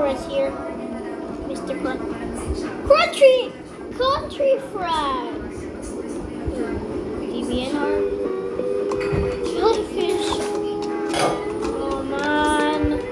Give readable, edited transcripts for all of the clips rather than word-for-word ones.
Forest here, Mr. Country Fries. DBNR. Jellyfish. Oh man.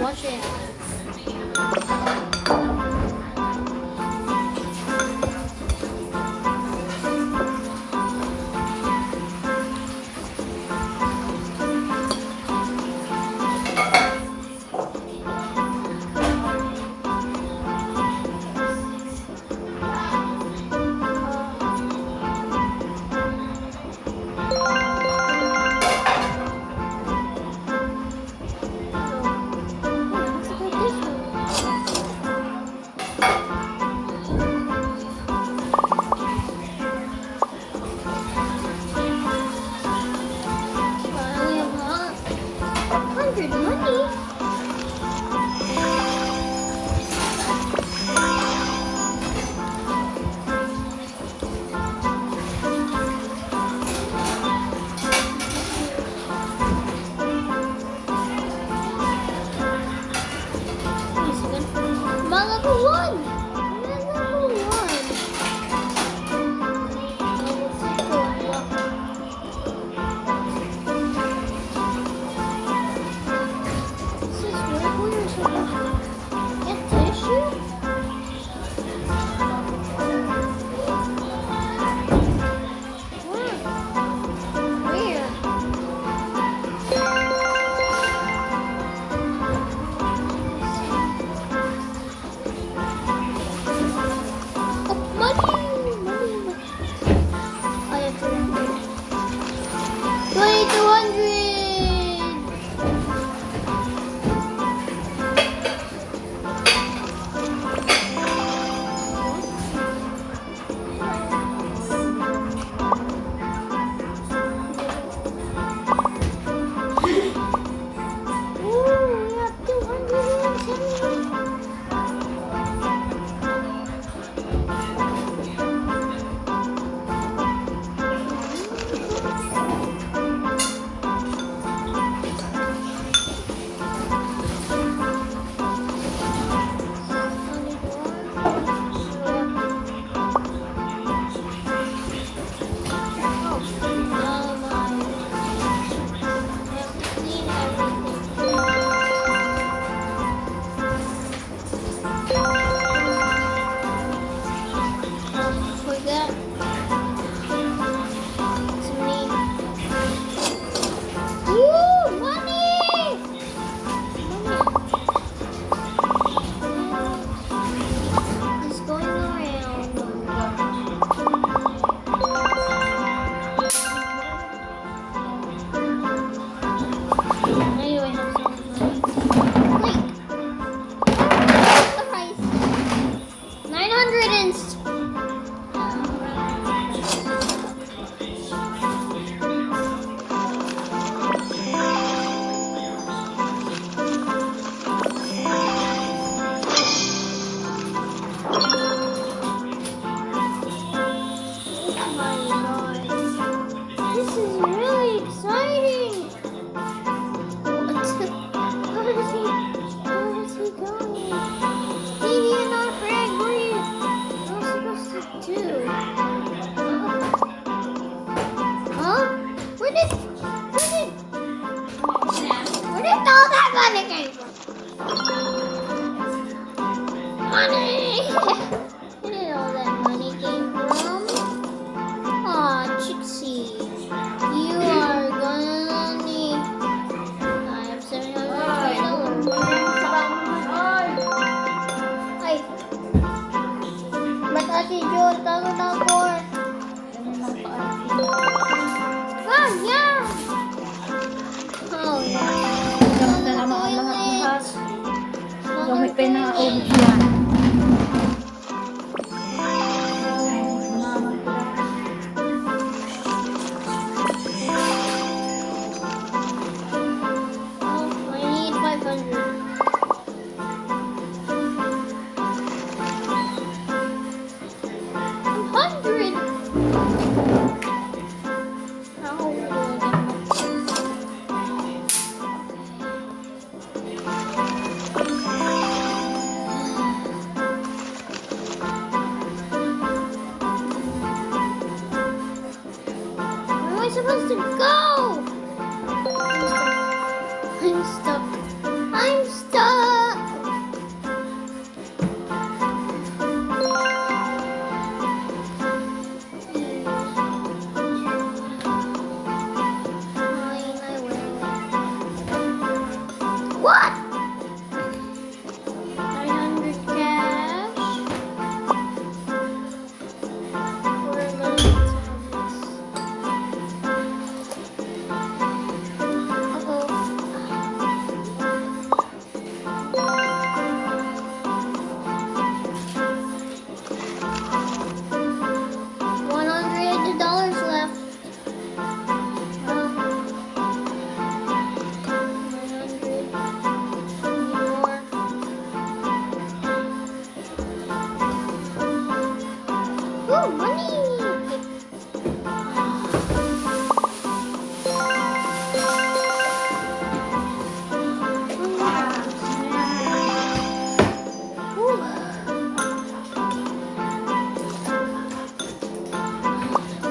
Watch it. money! I didn't know that money came from. Aw, Trixie. You are gonna need. I have $700. Ay. Ba't Ate Jo? Tago-tago. Ah, yeah! Oh, yeah. Ganda na mga lahat-lahat. Gamit pa yung nakaubos yan. Oh, I need 500. Where am I supposed to go? I'm stuck. I'm stuck. What? 900 cash. We're gonna do this. $100 left. 100 more. Ooh, money!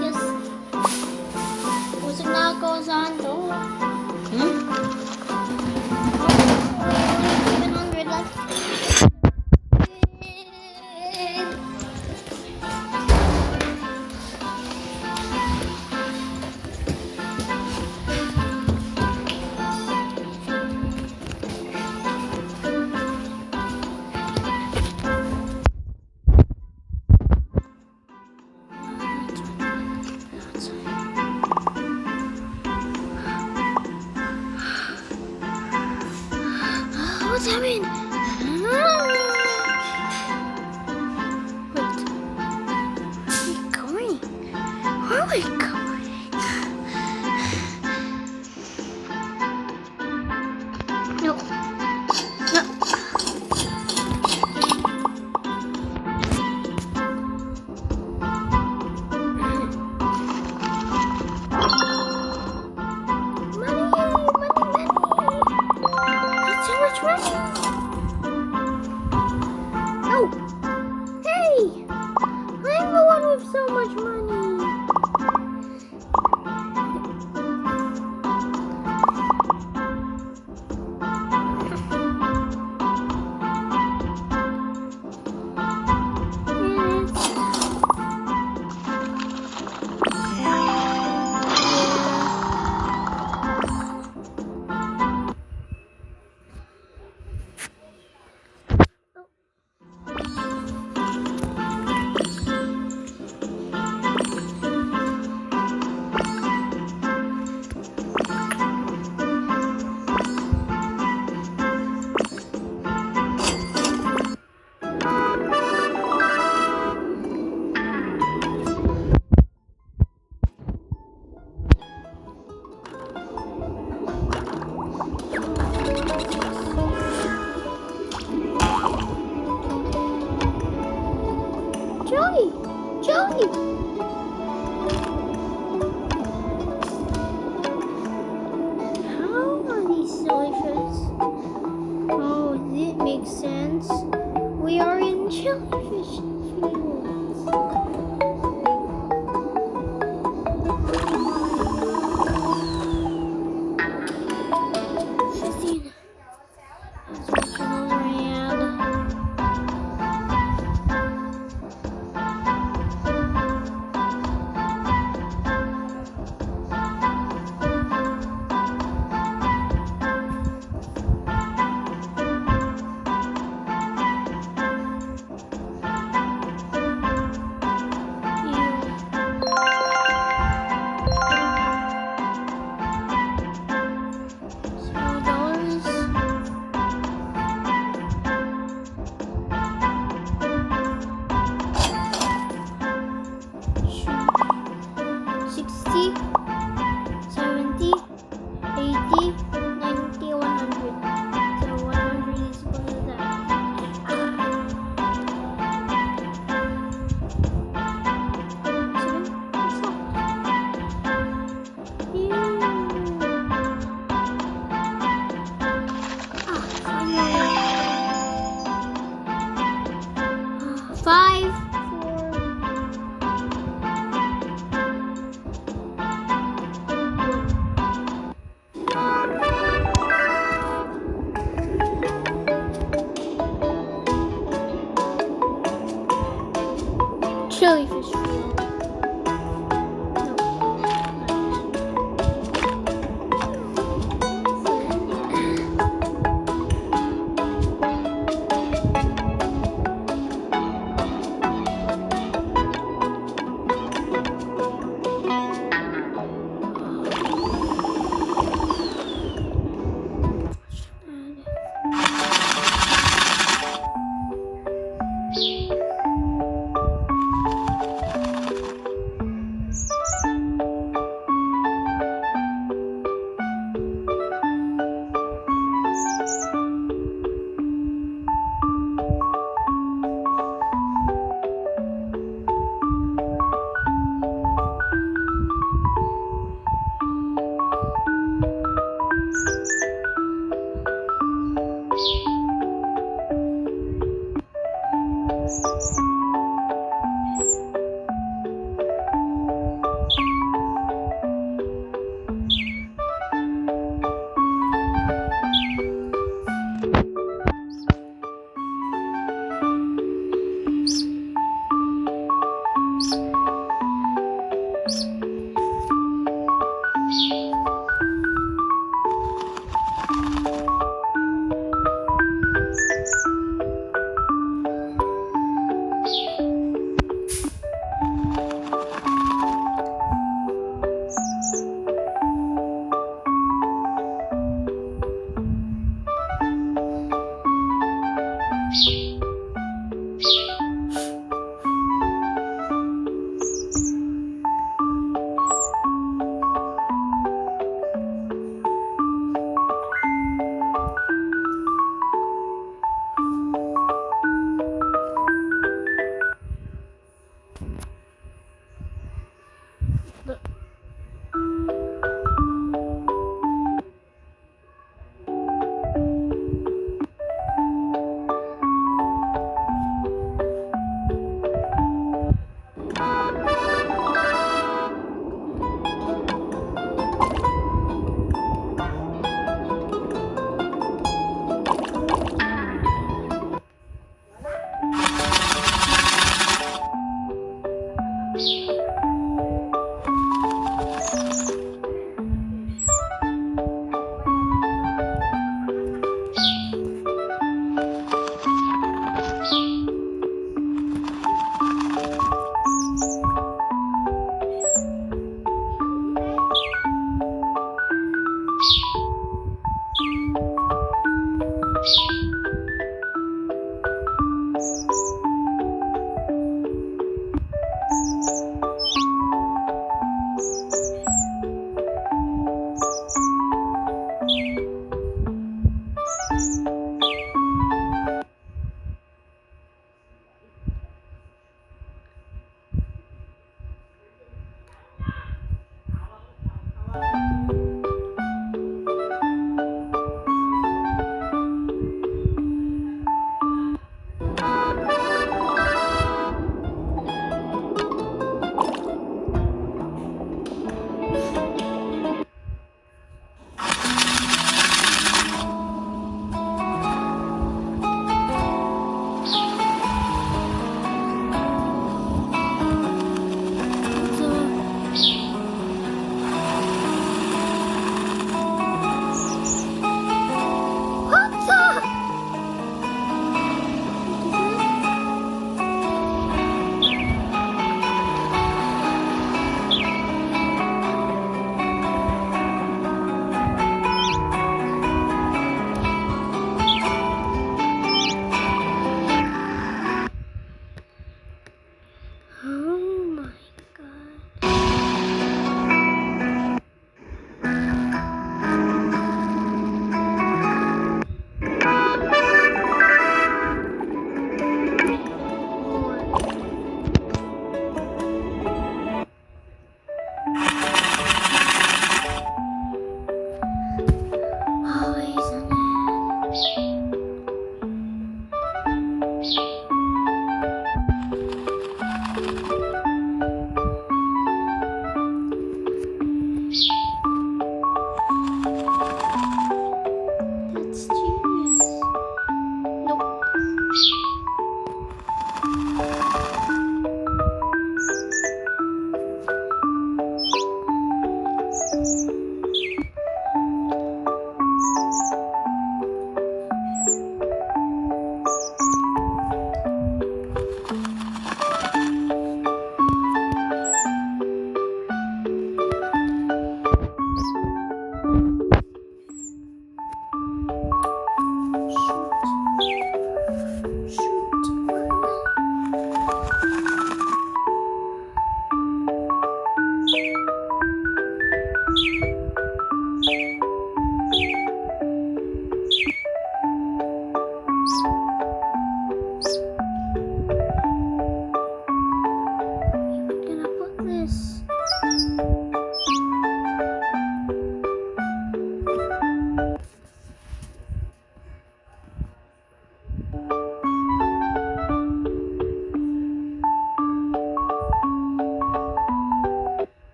Yes. Busog na ako saan to? Hmm? Only 700 left. What's happening? Wait. Where are we going? Where are we going? No. No. Money. That's so much money. Oh, hey! I'm the one with so much money. Joey! How are these jellyfish? Oh, that makes sense. We are in jellyfish fields. Christine is walking around.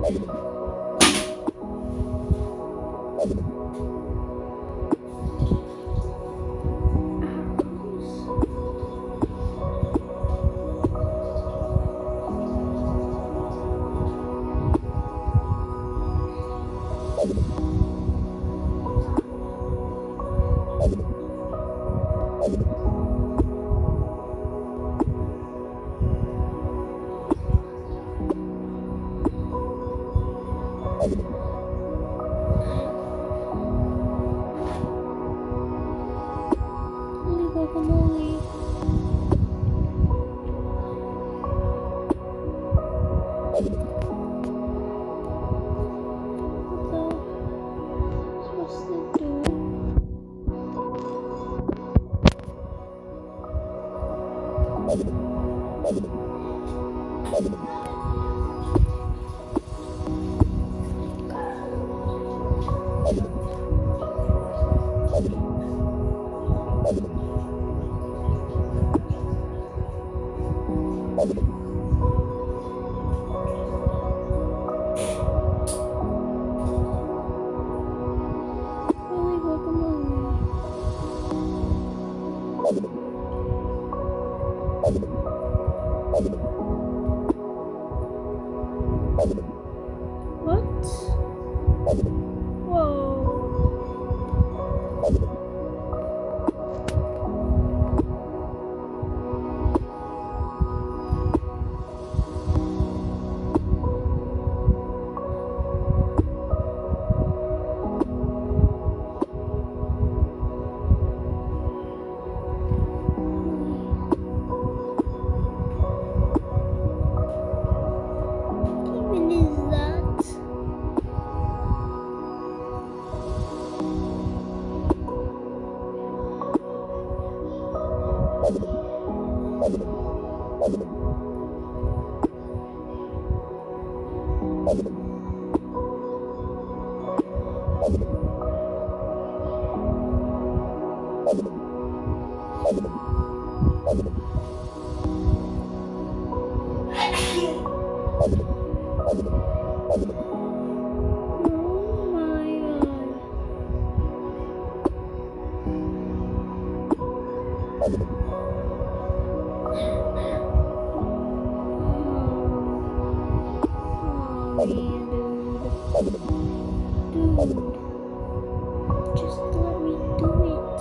Holy guacamole. What the supposed to do? Holy guacamole. What? Even is that? Oh my god. Oh man, dude. Just let me do it.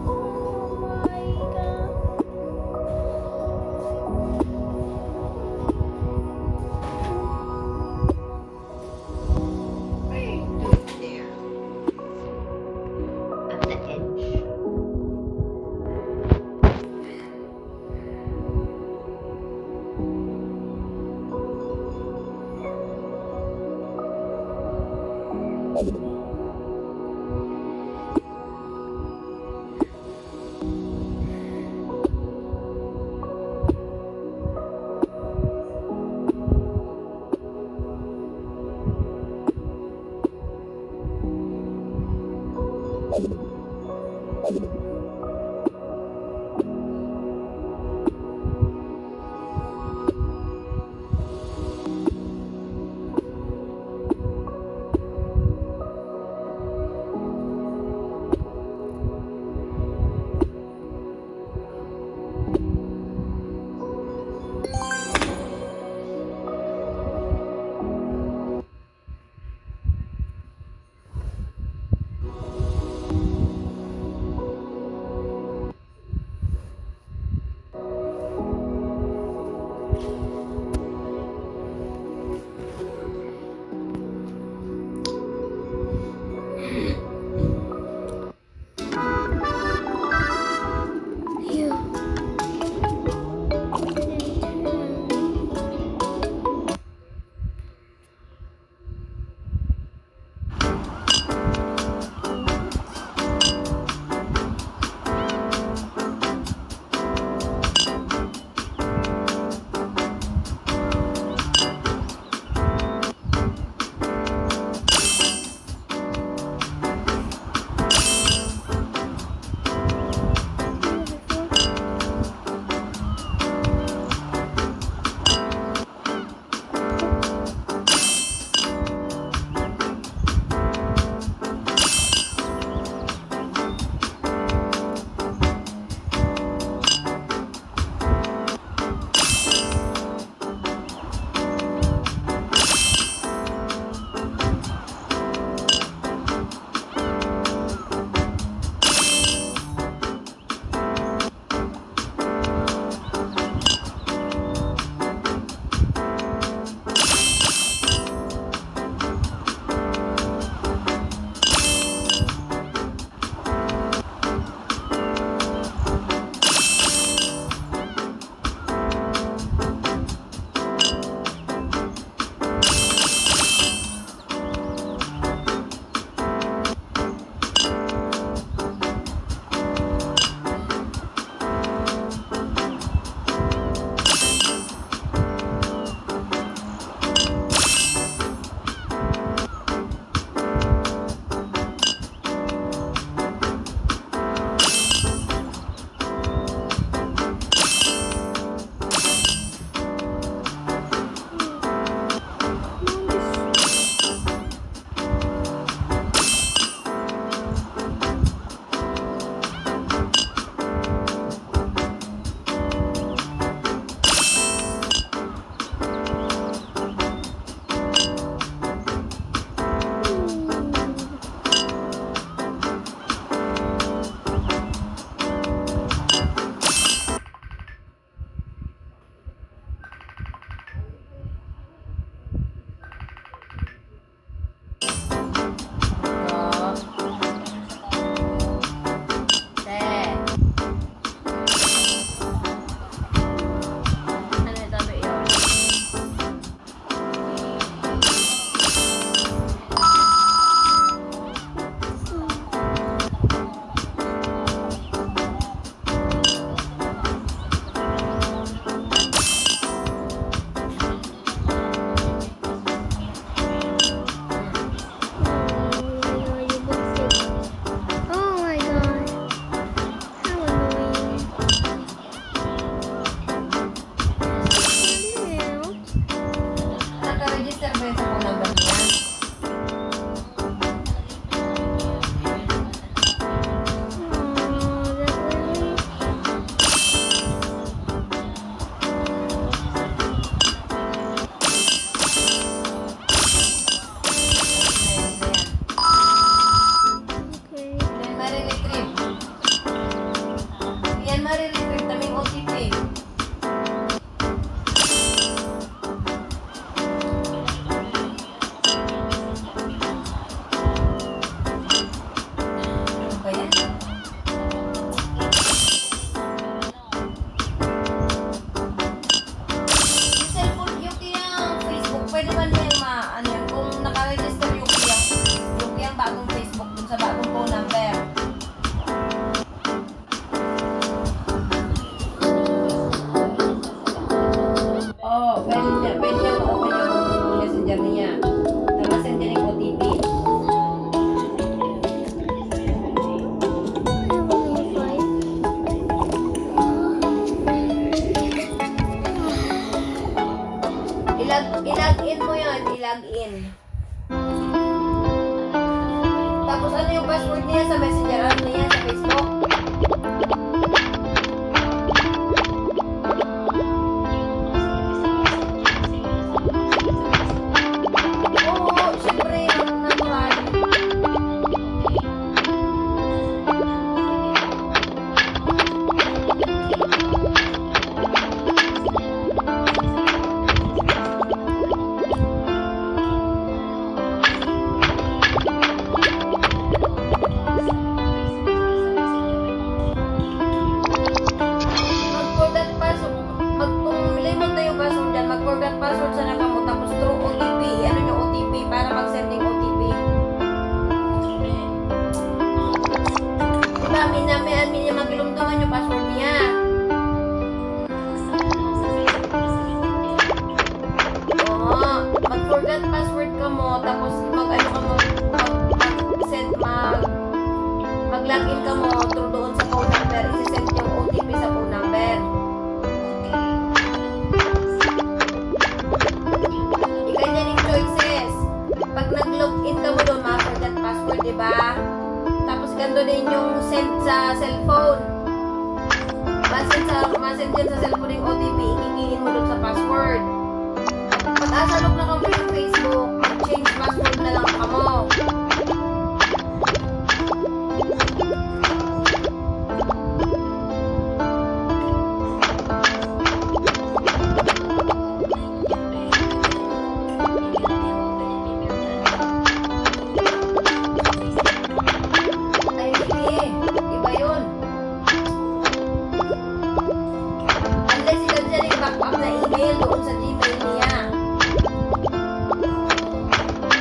Oh my god. What are you doing there? At the edge. nare-retrieve namin yung OTP. Ano ba yan? Yung cellphone, yung kiyang Facebook, pwede man yung ano yan, kung nakaregister yung kiyang bagong Facebook dun sa bagong phone number. Oo, pwede niya ma-open yung messenger niya. Tapos send niya yung OTP. I-log in mo yun, i-log in. Tapos ano yung password niya sa messenger? Ano niya sa Facebook? Oo, syempre, natural. Mag-forgot password. Kung limot na yung password dyan, mag-forgot password sa nakamot. Tapos through OTP. Ano yung OTP para mag-send yung OTP. Diba, may magilumduman yung password niya. Oo, mag-forgot password ka mo. Tapos mag-ano ka mo, mag-send, mag-login ka mo through doon sa phone number. Isi-send yung OTP sa phone number. Ikanyan yung choices. Pag nag-login ka mo doon, ma-forget password, diba? Tapos gando din yung send sa cellphone. Ma-send dyan sa cellphone yung OTP. Ikikiin mo doon sa password. Pag asalog na kamo yung Facebook, mag-change password na lang kamo. Ay, hindi. Iba yun. Unless ilan dyan yung backup na email doon sa Gmail niya.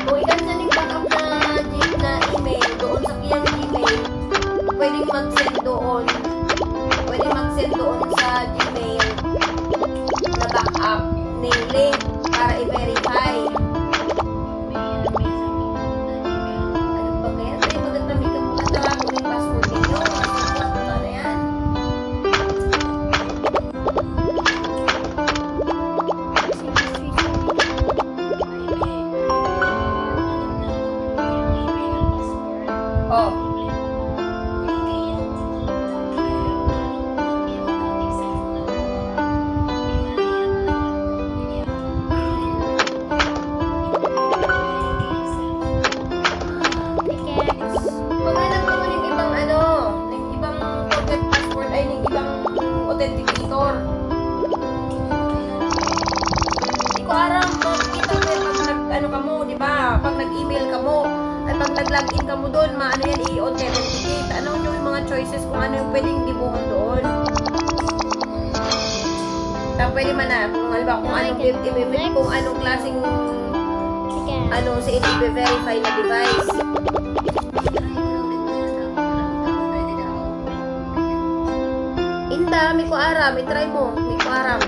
Kung ilan dyan yung backup na email doon sa kiyang Gmail, pwedeng mag-send doon. Pwedeng mag-send doon sa Gmail na backup ng link para i-verify. Ano ba kaya? Ay, maganda may kamukatara ko yung password ninyo. Ano na yan? Oh. Maghanap naman yung ibang ano, yung ibang forget password ay yung ibang authenticator. Hindi ko aram, makikita mo yan pag nag-ano ka mo, di ba? Pag nag-email ka mo, at pag nag-login ka mo doon, maano yan, i-authenticate. Ano yung mga choices kung ano yung pwedeng dibuhan doon. Tapos pwede man na, kung ano ba, kung anong kung anong klaseng ano sa i-verify na device. Inda, may ko aram, i-try mo, may ko aram.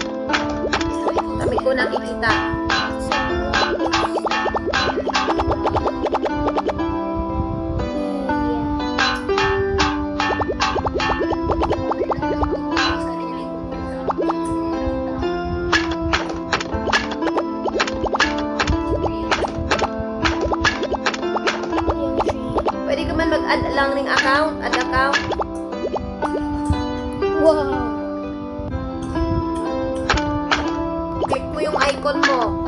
Kami ko nakikita. Pwede ka man mag-add lang ng account, add account. Wow. Click mo yung icon mo.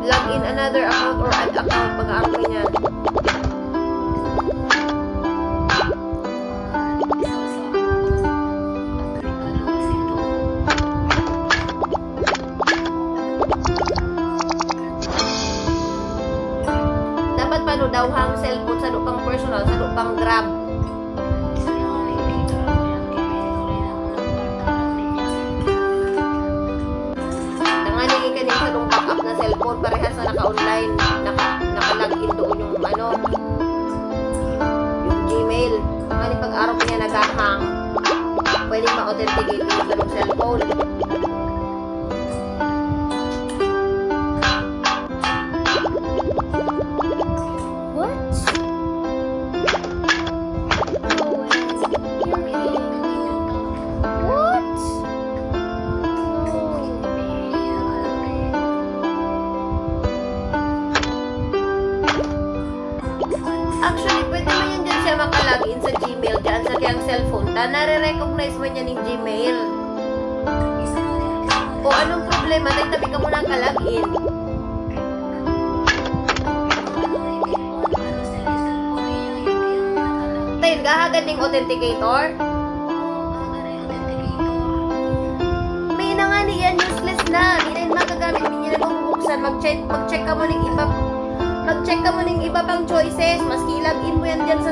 Log in another account or add account pag-aarap niya. araw niya nag-hang, pwede ma-authenticate yung sa cellphone. What? No way. You're kidding. What? Actually, pwede mo yan dyan siya makalagin sa Gmail, dyan sa kanyang cellphone. Nare-recognize mo niya ng Gmail. O anong problema? Dahil tabi ka muna kalagin. Tayo, gahagad ng authenticator? May na nga niyan, useless na. Hindi na yung magagamit, hindi niya na mabubuksan. Mag-check ka mo ng iba. Mag-check ka mo ng iba pang choices. Maski login mo yan dyan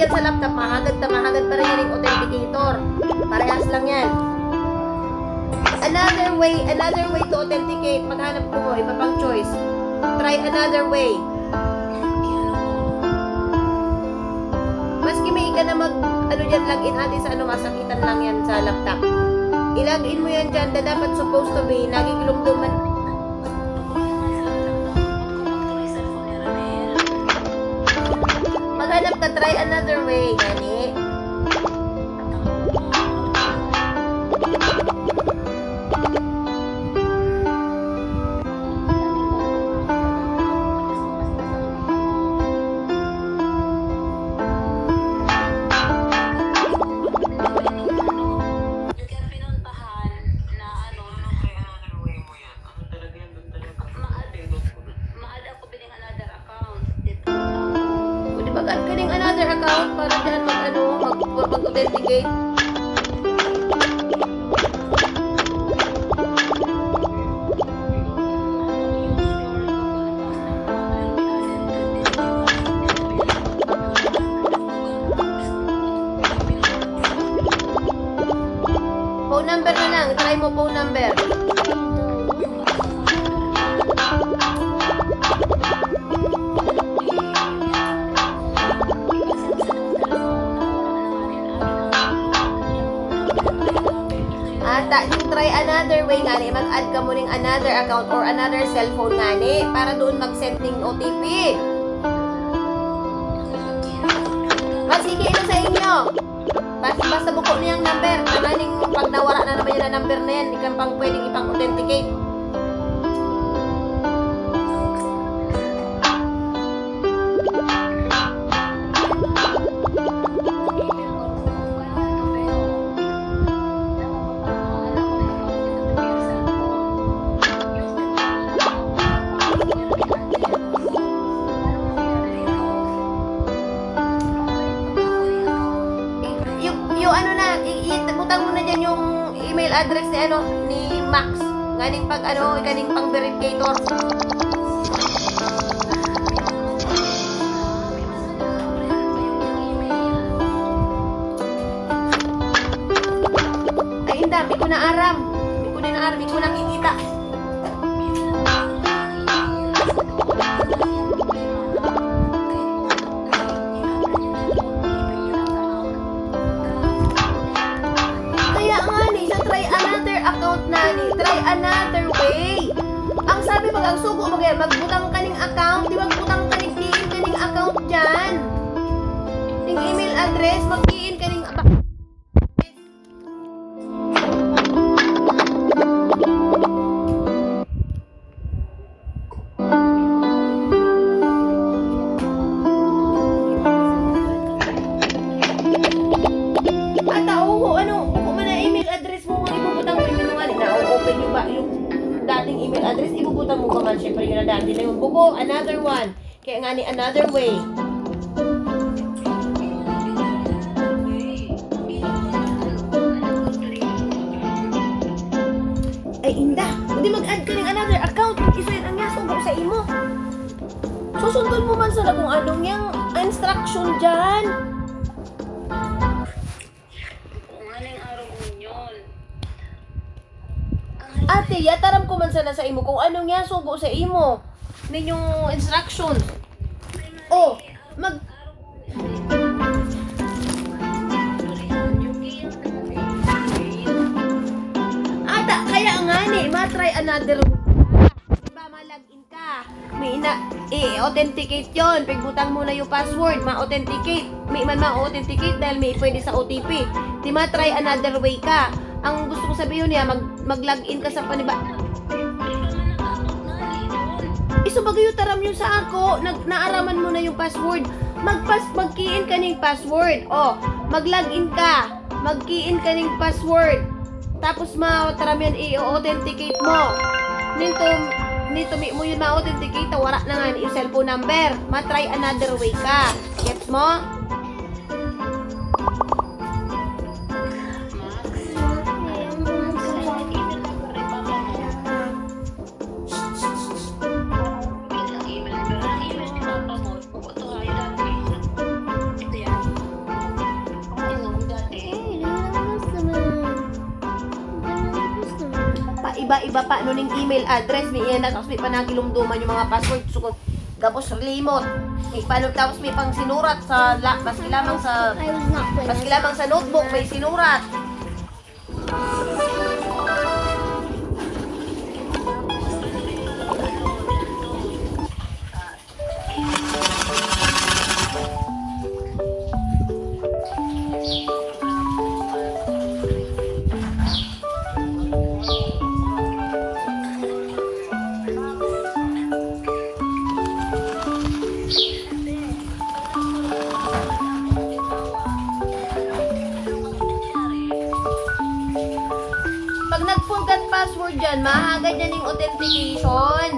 sa laptop, mahagad pa rin yan yung authenticator. Parehas lang yan. Another way to authenticate. Maghanap ko mo, iba pang choice. Try another way. Maski may ka na login natin sa masakitan lang yan sa laptop. I-login mo yan dyan na dapat supposed to be, nagigilumduman. Maghanap ka, try another way, gani. Mag-add ka ng another account para dyan mag-authenticate. Phone number na lang. Try mo phone number. Yung try another way ngani, mag-add ka mo ng another account or another cellphone ngani para doon mag-send ng OTP. Sige, ito sa inyo. Basta buko niyang number. Namaning pag nawala na naman yun na number na yan, di ka pang pwedeng ipang-authenticate. Ibutang mo na dyan yung email address ni Max. Ganing pag ganing pang verificator. Ay, hindi ko na aram. Hindi ko nakikita. Try another way. Ang sabi pag ang sugo magbutang ka ng account, di magbutang ka ng kiin ka ng account dyan. Ng email address, magkiin ka ng dating email address, ibubutan mo ka man. Siyempre yun na dati na yun. Buko, another one. Kaya nga ni another way. Ay, inda. Hindi mag-add ka ng another account. Isa yun ang yasong sa imo. Susundon mo man sana kung anong yung instruction dyan. Ate, yataram ko man sana sa imo kung anong nga sugo sa imo ninyong instructions. Oh, try another way. Diba, ma-login ka. May i-authenticate yon. Pagbutang mo na yung password, ma-authenticate. May man ma-authenticate dahil may pwede sa OTP. Di ma-try another way ka. Ang gusto ko sabihin niya, mag-login ka sa Iso bagayo taram yun sa ako, naaraman mo na yung password. Mag-key in ka ng password. O, mag-login ka. Mag-key in ka ng password. Tapos taram yan i-authenticate mo. Nito mo yun ma-authenticate, wala na nga yung cellphone number. Ma-try another way ka. Gets mo? Iba-iba pa nuning email address may iyan tapos may panagilumduman yung mga password so gapos remote may tapos may pang sinurat sa maski lamang sa notebook may sinurat. Pag nag-forgot password dyan, mahagad yan yung authentication.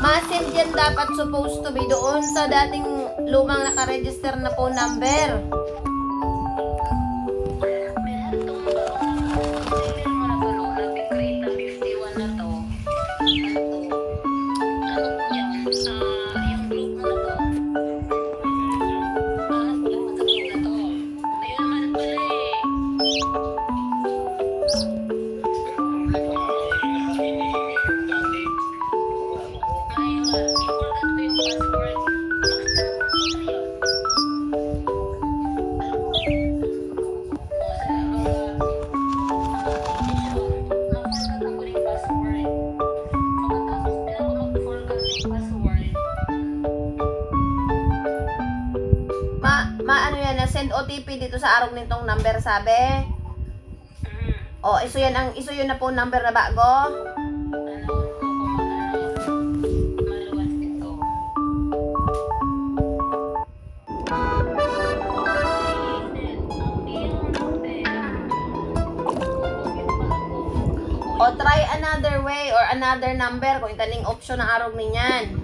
Ma-send yan dapat supposed to be doon sa dating lumang nakaregister na phone number. Ano yan, na-send OTP dito sa arog nitong number, sabi? O, iso yun na phone number na bago? O, try another way or another number kung ikaning option ng arog ninyan.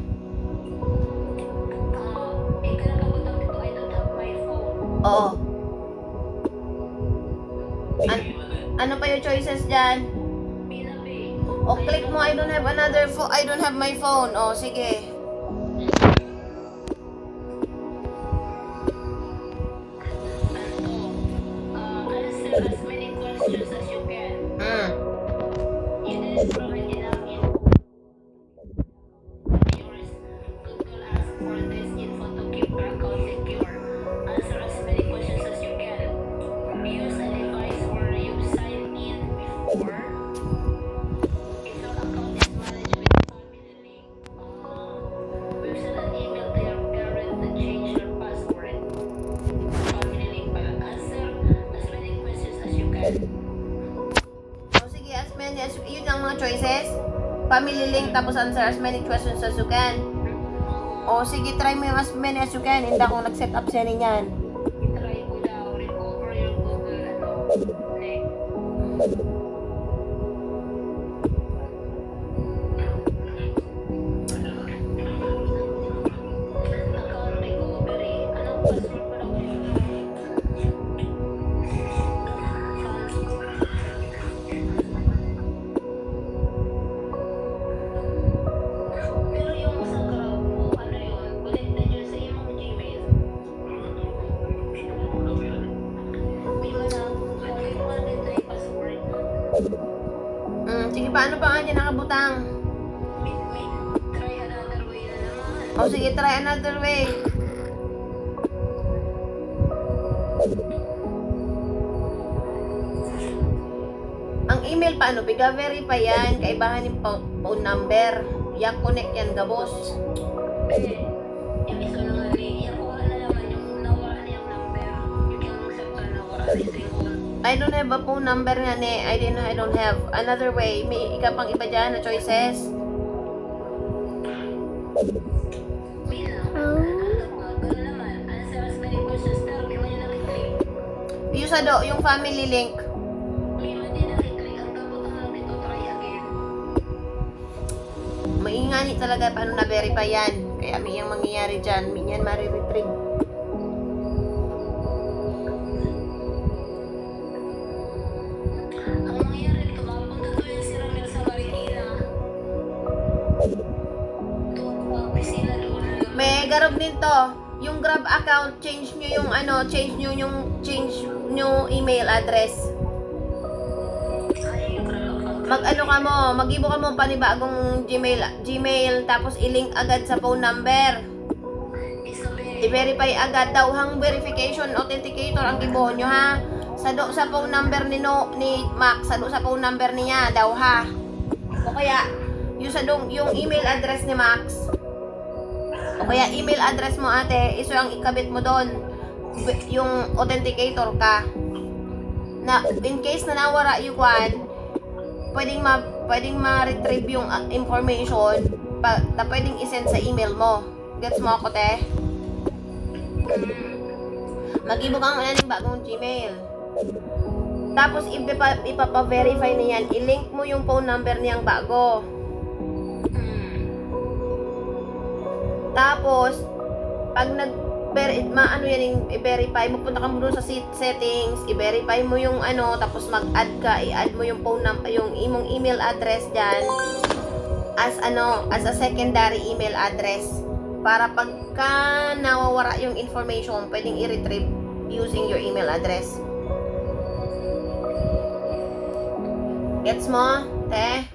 Oo. Ano pa yung choices dyan? O, click mo, I don't have another phone. I don't have my phone. O, sige. Answer as many questions as you can. You didn't provide enough info. Yours. Google ask for this info to keep your account secure. Answer as many questions as you can. Use a device where you signed in before. If your account is managed with family link, we'll send an email to your parent to change your password. Family link pala. Answer as many questions as you can. O, sige, as many as yun ang mga choices. Family link, tapos answer as many questions as you can. O, sige, try mo yung as many as you can. Hindi ako nag-set up siya niyan. Try mo daw, recover your Google link. Account recovery. Anong password mo daw yun? Pero yung sa crowd mo, ano yun? Connected yun sa iyong Gmail. May mga din tayo password. Sige, paano pa nga dyan nakabutang? Try another way na naman. O, sige, try another way. Ang email paano piga verify yan, kaibahan yung phone number. Yak connect yan gabos. Yung isa na nga yung kuha na naman yung nawala niyang number. Yung accept na nawala sa phone. I don't have a phone number nga ne. I don't have another way. May ika pang iba dyan na choices. Mina, Oh. gano'n naman. Answer as many questions pero di man yung nakiklik. Yung sa yung family link. Di man din nakiklik. Ang kabutan lang dito, try again. Maingani talaga paano na-verify yan. Kaya may yung mangyayari dyan. May yan mariretrieve. Ang mangyayari dito, makapunta to yung si Ramel sa Marikina. Doon sa opisina doon. May garab din to. Yung Grab account, change nyo yung email address. Ay, Mag-ano ka mo, mag-ibo ka mo panibagong Gmail, tapos i-link agad sa phone number. isabi. I-verify agad daw hang verification authenticator ang gibuhon nyo ha. Sa phone number ni Mac, sa phone number niya daw ha. O kaya yung email address ni Max. O kaya email address mo ate, iso ang ikabit mo doon. Yung authenticator ka. Na in case na nawara yung kwan, pwedeng ma-retrieve yung information na pwedeng isend sa email mo. Gets mo ako, te? Mag-ibo kang ng bagong Gmail. Tapos, ipapa-verify na yan. I-link mo yung phone number niyang bago. Tapos, pag maano yan yung i-verify, magpunta ka mo doon sa settings, i-verify mo yung tapos mag-add ka, i-add mo yung phone number, yung imong email address dyan as a secondary email address para pagka nawawara yung information, pwedeng i-retrieve using your email address. Gets mo, te?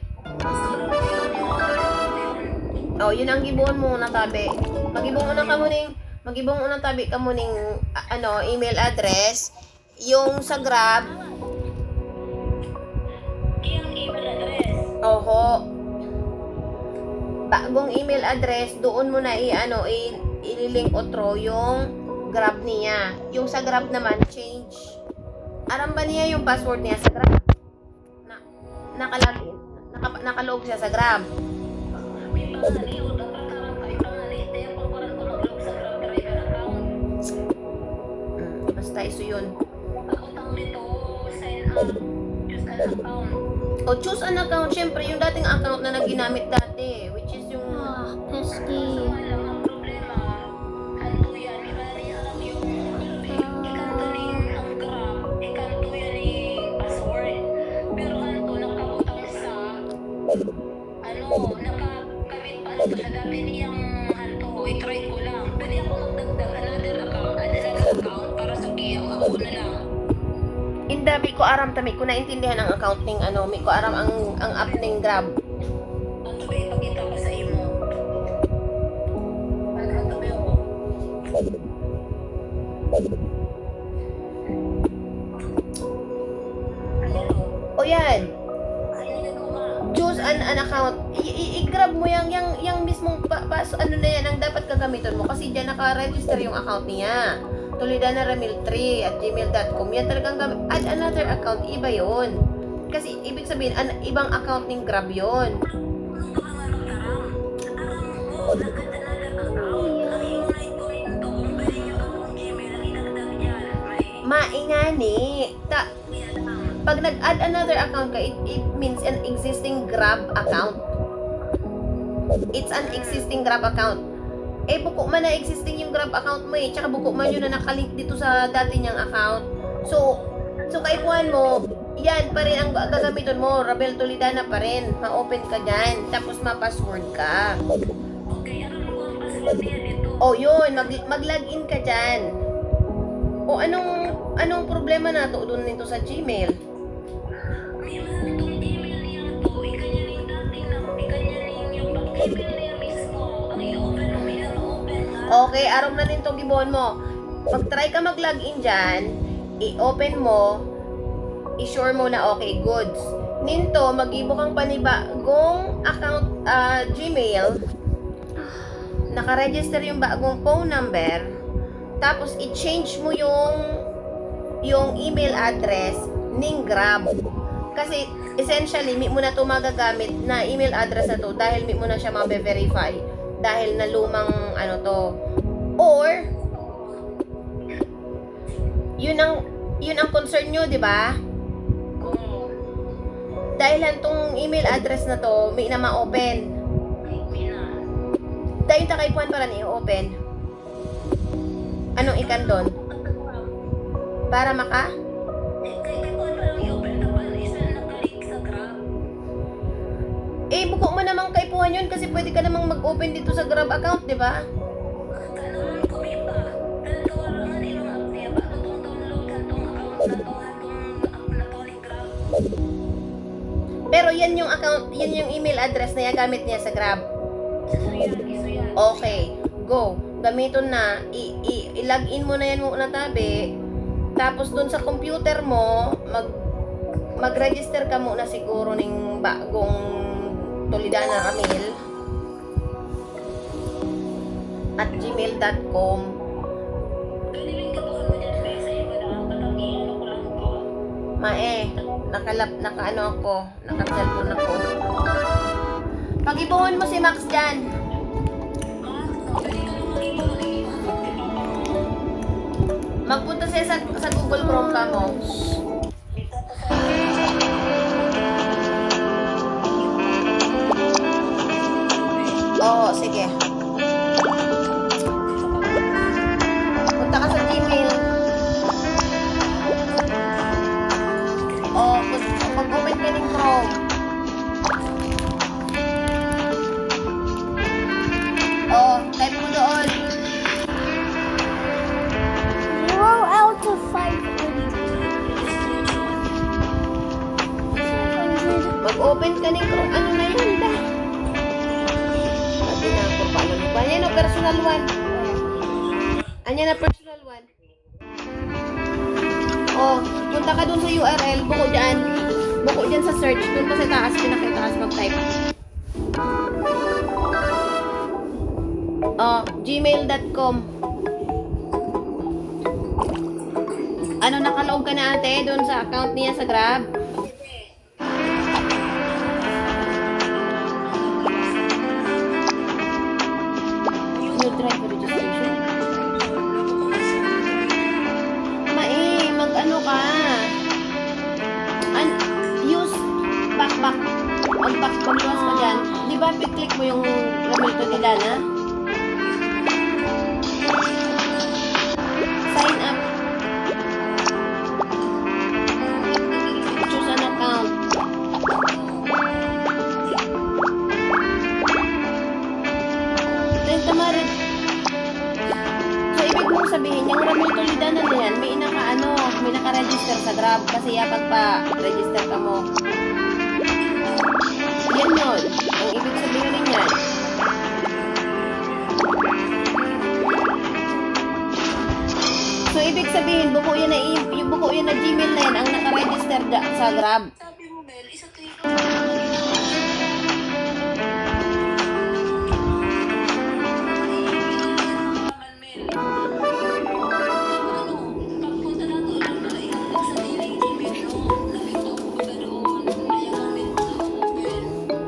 Oh, yun ang gibuon mo na tabi. Magibong unang tabi ka mo ning email address, yung sa Grab. Yung email address. Oho. Bagong email address, doon mo na i-link otro yung Grab niya. Yung sa Grab naman, change. Aram ba niya yung password niya sa Grab? Nakalagin. Nakalog siya sa Grab. May pangali o dapat karang kay pangali. Kaya kung parang ko mag-log sa Grab driver account. Basta iso yun. Ako tang nito, sign up. Just an account. O choose an account, syempre yung dating account na naginamit dati, which is yung Ah, pesky. Kaso nga lang, ang problema, kanto yan, di ba rin alam yung ikanto ni ang Grab, ikanto yan ni password. Pero kanto nakabutang sa, nakakabit pa ito sa dati niyang kanto, i-try ko lang. Pwede ako magdagdag another account para sa kiyaw, ako na lang. indabi ko aram tami ko naintindihan ang accounting mi ko aram ang app ning Grab. Ang tabi, ipakita ko sa imo. Ang tabi ako. Ayan o. O yan, Ayan o nga. choose an account. I-grab mo yung mismong na yan ang dapat gagamitin mo kasi diyan naka-register yung account niya. Toledanaramil3@gmail.com. Yan talagang add another account, iba yon. Kasi ibig sabihin ibang account ning Grab yon. Maingani. Pag nag-add another account ka, it means an existing Grab account. It's an existing Grab account. Eh, buko man na existing yung Grab account mo tsaka buko man yun na nakalink dito sa dati niyang account. So kaikuan mo, yan pa rin ang gagamitin mo, Rabel Toledana pa rin. Ma-open ka dyan, tapos ma-password ka. Okay, ano mo ang password niya dito? O yun, mag-login ka dyan. O anong problema na to doon nito sa Gmail? May mga itong email niya to, ikanyaling dating na, ikanyaling yung pag-email niya mismo. Ang i-open mo, may na-open na. Okay, aram na din to gibon mo. Pag-try ka mag-login dyan, i-open mo, i-sure mo na okay, goods. Ninto, mag-ibo kang panibagong account Gmail. Naka-register yung bagong phone number. Tapos i-change mo yung email address ning Grab. Kasi essentially, mi mo na ito magagamit na email address na to dahil mi mo na siya mabe-verify dahil na lumang ano to. Or yun ang concern nyo, di ba? Oo. Dahil tong email address na to, may na ma-open. Pina. Dahil takaipuan para na i-open. Anong ikan doon? Para maka? Kaya ko parang i-open na pala. Isa na nakalink sa Grab. Buko mo namang kaipuhan yun kasi pwede ka namang mag-open dito sa Grab account, di ba? Tanungan ko iba. Talaga wala nga nilang update. Bago itong download ka itong account na to. Itong na to ni Grab. Pero yan yung account, yan yung email address na gamit niya sa Grab. Isuyan. Okay, go. Gamiton na. I-login mo na yan muna tabi. Tapos dun sa computer mo, mag-register ka muna siguro ng bagong Toledana Ramil at gmail.com. Pwede rin gatuhan mo dyan guys. Sa iba na ang ano ko lang ko. Naka-cellphone ako. Pag-ibuhon mo si Max dyan. Magpunta siya sa Google Chrome ka mo. Oo, sige. Punta ka sa Gmail. Oo, mag-open ka ng Chrome. Oo, type mo doon. 0 out of 500. Mag-open ka ng Chrome. Ano na yun ba? Sabi na ako, paano mo ba? Yan o, personal one. Anya na personal one. Oh, punta ka dun sa URL. Buko dyan. Buko dyan sa search. Dun ka sa taas. Pinakitaas mag-type. Oh, gmail.com. Ano, nakalog ka na ate dun sa account niya sa Grab? You try for registration? Mag-ano ka? Use back. Mag-backwas ka dyan. Di ba, pick-click mo yung Ramil Toledana? Sign up. Choose an account. Then, tamarin. So, ibig mong sabihin, yung Ramil Toledana na yan, may naka-register sa Grab kasi yapag pa register ka mo. Yan yun. Ang ibig sabihin rin yan. So, ibig sabihin, buko yan na Gmail na yan ang naka-register sa Grab. Sabi mo, Mel, isa to yung pagpunta na to, sa daily Gmail mo, nakita ko pa doon, kaya gamit na open.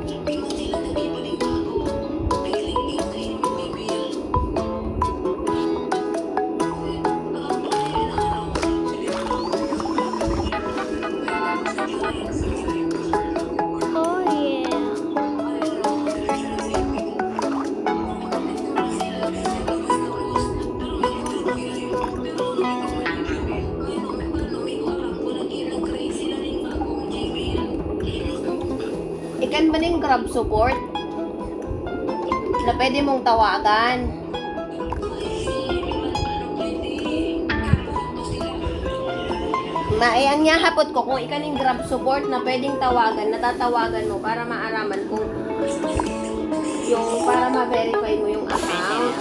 Hindi mo sila nabibalik bago. Mailing link sa inyong email. Oh yeah. Ikan ba ng Grab support? Na pwede mong tawagan. Ang niya hapot ko kung ikan ng Grab support na pwedeng tawagan, natatawagan mo para maaraman kung yung para ma-verify mo yung account.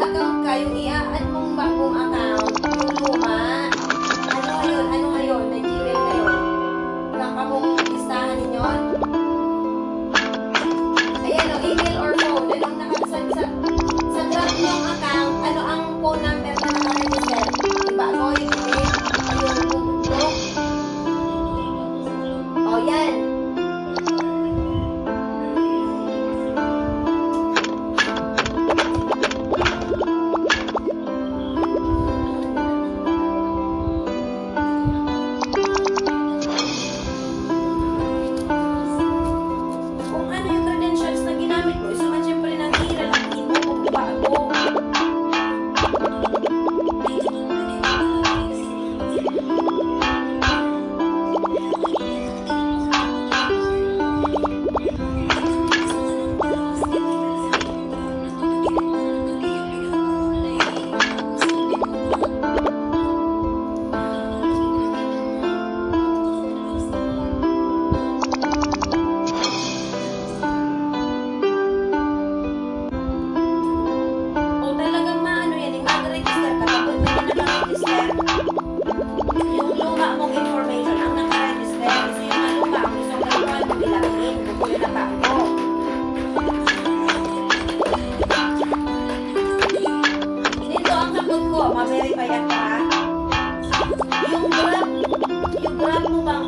account ka, yung i-add mong bagong account, yung luma, ano ngayon, na Gmail na yun? Wala ka mong listahan ninyo? Ayan o, email or phone, anong nakasad sa drop mong account, ano ang phone number na nakaregister? Yung bago, yung email, yung group. O, yan. Kung ano yung credentials na ginamit mo, isa man siyempre nanghihirap ang mo kung bago. O talagang maano yan, yung mag-register ka, kapag may naka-register, yung luma mong information ang naka-register. Kasi yung mga luma, ang gusto ko naman mong ilagin, kung yun na bago. Dito ang sagot ko, ma-verify ka. Yung grab mo bang